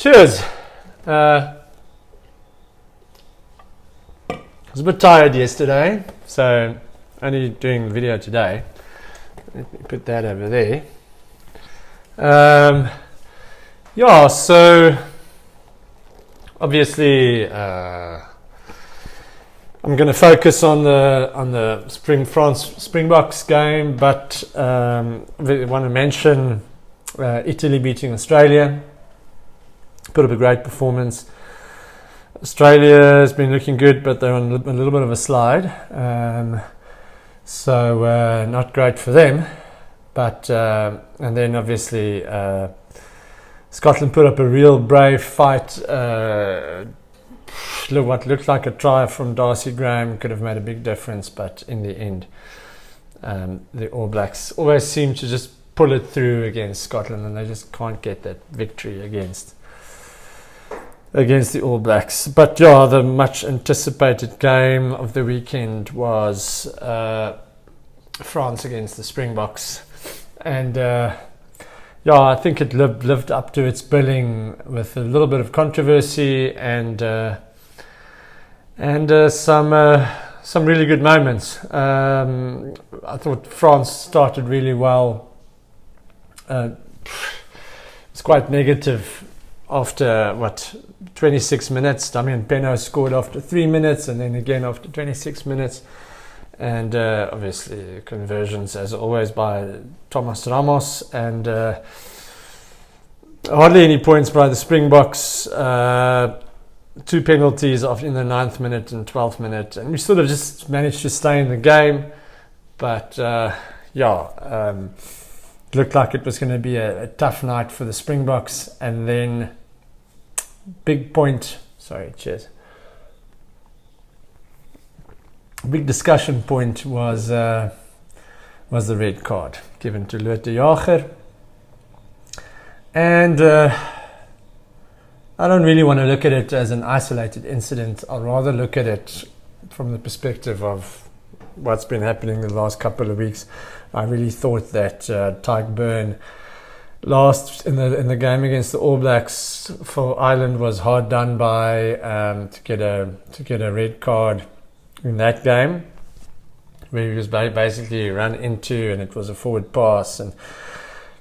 Cheers. I was a bit tired yesterday, so only doing the video today. Let me put that over there. Yeah, so obviously I'm going to focus on the Springboks game, but I want to mention Italy beating Australia. Put up a great performance. Australia has been looking good, but they're on a little bit of a slide, so not great for them. But and then obviously Scotland put up a real brave fight. What looked like a try from Darcy Graham could have made a big difference, but in the end, the All Blacks always seem to just pull it through against Scotland, and they just can't get that victory against the All Blacks. But yeah, the much anticipated game of the weekend was France against the Springboks, and yeah, I think it lived up to its billing with a little bit of controversy and some really good moments. I thought France started really well. It's quite negative after 26 minutes. Damian Penaud scored after 3 minutes, and then again after 26 minutes. And obviously conversions as always by Thomas Ramos, and hardly any points by the Springboks. 2 penalties in the 9th minute and 12th minute, and we sort of just managed to stay in the game. But looked like it was going to be a tough night for the Springboks. And then big discussion point was the red card given to Lood de Jager. And I don't really want to look at it as an isolated incident. I'll rather look at it from the perspective of what's been happening the last couple of weeks. I really thought that Tyke Byrne last in the game against the All Blacks for Ireland was hard done by to get a red card in that game, where he was basically run into, and it was a forward pass. And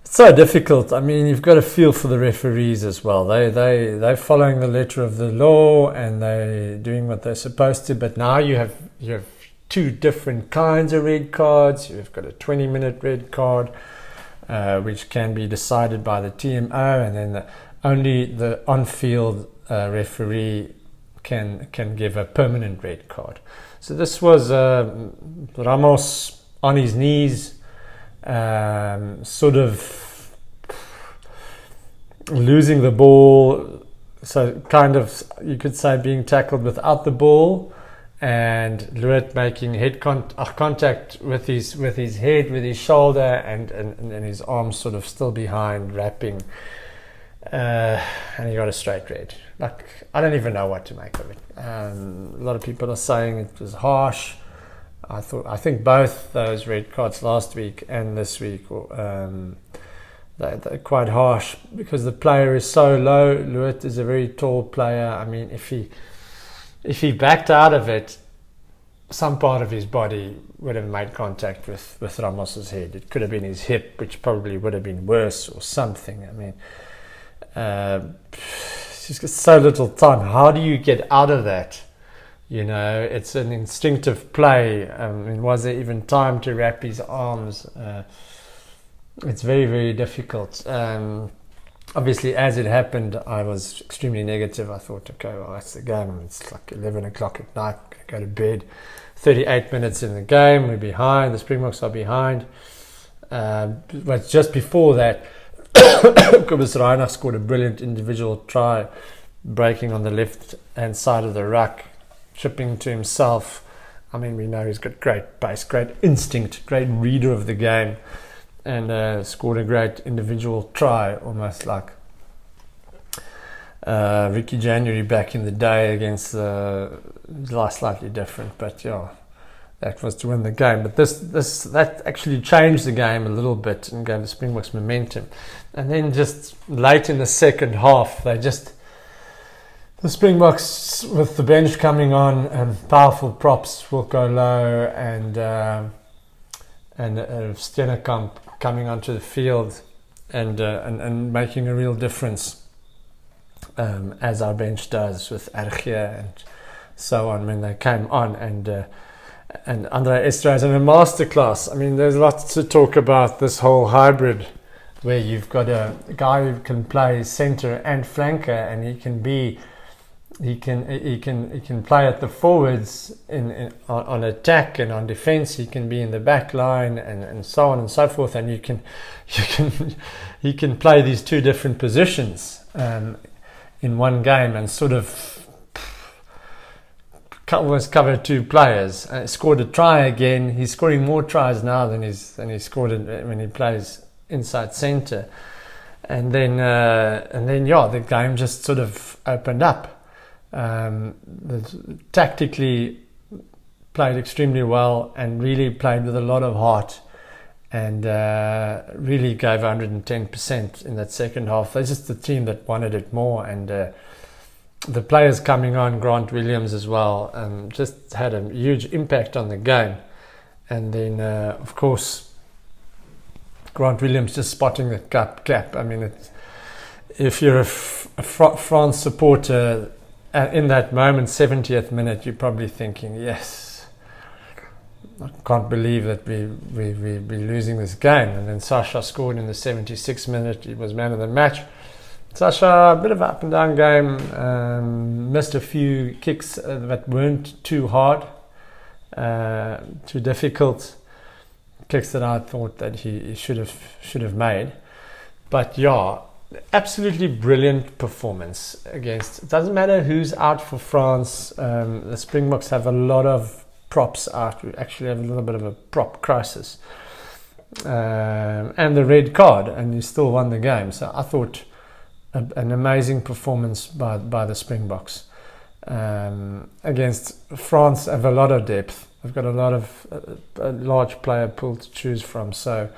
it's so difficult. I mean, you've got to feel for the referees as well. They're following the letter of the law, and they're doing what they're supposed to. But now you have 2 different kinds of red cards. You've got a 20-minute red card, which can be decided by the TMO, and then only the on-field referee can give a permanent red card. So this was Ramos on his knees, sort of losing the ball, so kind of, you could say, being tackled without the ball, and Lood making head contact with his head, with his shoulder, and his arms sort of still behind, wrapping, and he got a straight red. Like, I don't even know what to make of it. A lot of people are saying it was harsh. I think both those red cards last week and this week they're quite harsh, because the player is so low. Lood is a very tall player. I mean, if he backed out of it, some part of his body would have made contact with Ramos's head. It could have been his hip, which probably would have been worse, or something. I mean, it's just so little time. How do you get out of that? You know, it's an instinctive play. Was there even time to wrap his arms? It's very, very difficult. Obviously, as it happened, I was extremely negative. I thought, okay, well, that's the game. It's like 11 o'clock at night. I'm going to go to bed. 38 minutes in the game. We're behind. The Springboks are behind. But just before that, Kobus Reinach scored a brilliant individual try, breaking on the left-hand side of the ruck, chipping to himself. I mean, we know he's got great pace, great instinct, great reader of the game, and scored a great individual try, almost like Ricky January back in the day against slightly different. But yeah, that was to win the game. But that actually changed the game a little bit and gave the Springboks momentum. And then just late in the second half, the Springboks, with the bench coming on and powerful props, will go low, and Steenekamp coming onto the field and making a real difference, as our bench does with Argia and so on when they came on, and Andre Esterhuizen in a masterclass. I mean, there's lots to talk about this whole hybrid, where you've got a guy who can play centre and flanker, and he can play at the forwards on attack and on defence. He can be in the back line and so on and so forth. And he can play these two different positions in one game, and sort of almost cover two players. Scored a try again. He's scoring more tries now than he scored when he plays inside centre. And then the game just sort of opened up. Tactically played extremely well, and really played with a lot of heart, and really gave 110% in that second half. They're just the team that wanted it more, and the players coming on, Grant Williams as well, just had a huge impact on the game. And then of course Grant Williams just spotting the gap. I mean, if you're a France supporter, in that moment, 70th minute, you're probably thinking, yes, I can't believe that we're losing this game. And then Sasha scored in the 76th minute. He was man of the match. Sasha, a bit of an up and down game, missed a few kicks that weren't too hard, too difficult, kicks that I thought that he should have made. But yeah, absolutely brilliant performance against. It doesn't matter who's out for France. The Springboks have a lot of props out. We actually have a little bit of a prop crisis, and the red card, and you still won the game. So I thought an amazing performance by the Springboks against France. Have a lot of depth. They've got a large player pool to choose from. So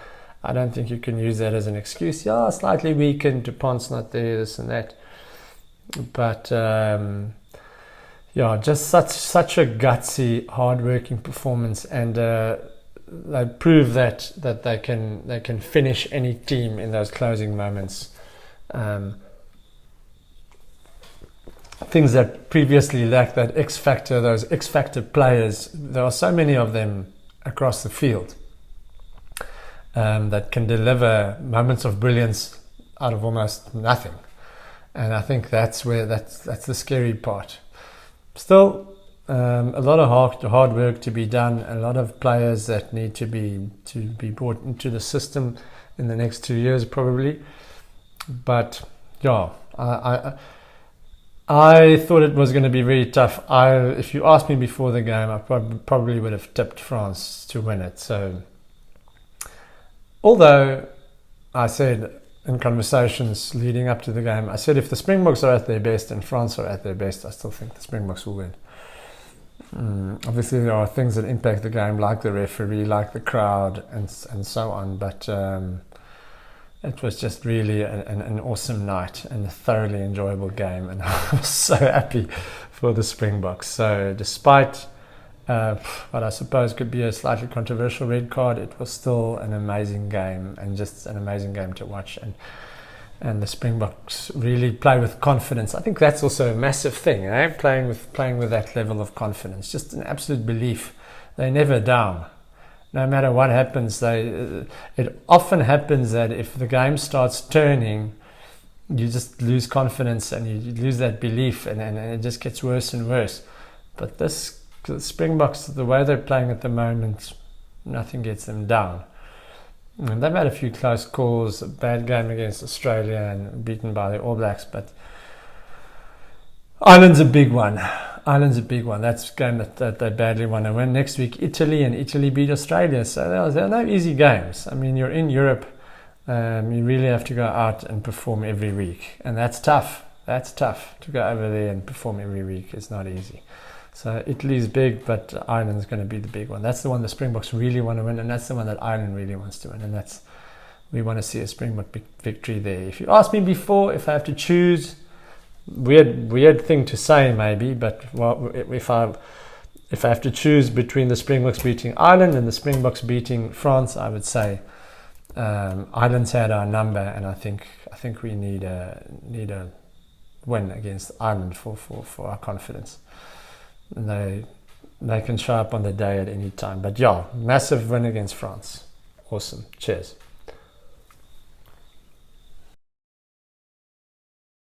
I don't think you can use that as an excuse. Yeah, slightly weakened, Dupont's not there, this and that. But yeah, just such a gutsy, hard-working performance, and they prove that they can finish any team in those closing moments. Things that previously lacked that X factor, those X factor players. There are so many of them across the field. That can deliver moments of brilliance out of almost nothing, and I think that's the scary part. Still, a lot of hard work to be done. A lot of players that need to be brought into the system in the next 2 years, probably. But yeah, I thought it was going to be very tough. If you asked me before the game, I probably would have tipped France to win it. So. Although I said in conversations leading up to the game, I said if the Springboks are at their best and France are at their best, I still think the Springboks will win. Obviously, there are things that impact the game, like the referee, like the crowd, and so on. But it was just really an awesome night and a thoroughly enjoyable game, and I was so happy for the Springboks. So despite what I suppose could be a slightly controversial red card, it was still an amazing game, and just an amazing game to watch. And the Springboks really play with confidence. I think that's also a massive thing, playing with that level of confidence, just an absolute belief. They're never down. No matter what happens, it often happens that if the game starts turning, you just lose confidence and you lose that belief, and it just gets worse and worse. But the Springboks, the way they're playing at the moment, nothing gets them down. And they've had a few close calls, a bad game against Australia and beaten by the All Blacks, but Ireland's a big one. That's a game that they badly want to win. Next week, Italy, and Italy beat Australia. So there are no easy games. I mean, you're in Europe. You really have to go out and perform every week. And that's tough. To go over there and perform every week. It's not easy. So Italy's big, but Ireland's going to be the big one. That's the one the Springboks really want to win, and that's the one that Ireland really wants to win. And we want to see a Springbok victory there. If you asked me before if I have to choose, weird thing to say maybe, but if I have to choose between the Springboks beating Ireland and the Springboks beating France, I would say Ireland's had our number, and I think we need a win against Ireland for our confidence. And they can show up on the day at any time. But yeah, massive win against France. Awesome. Cheers.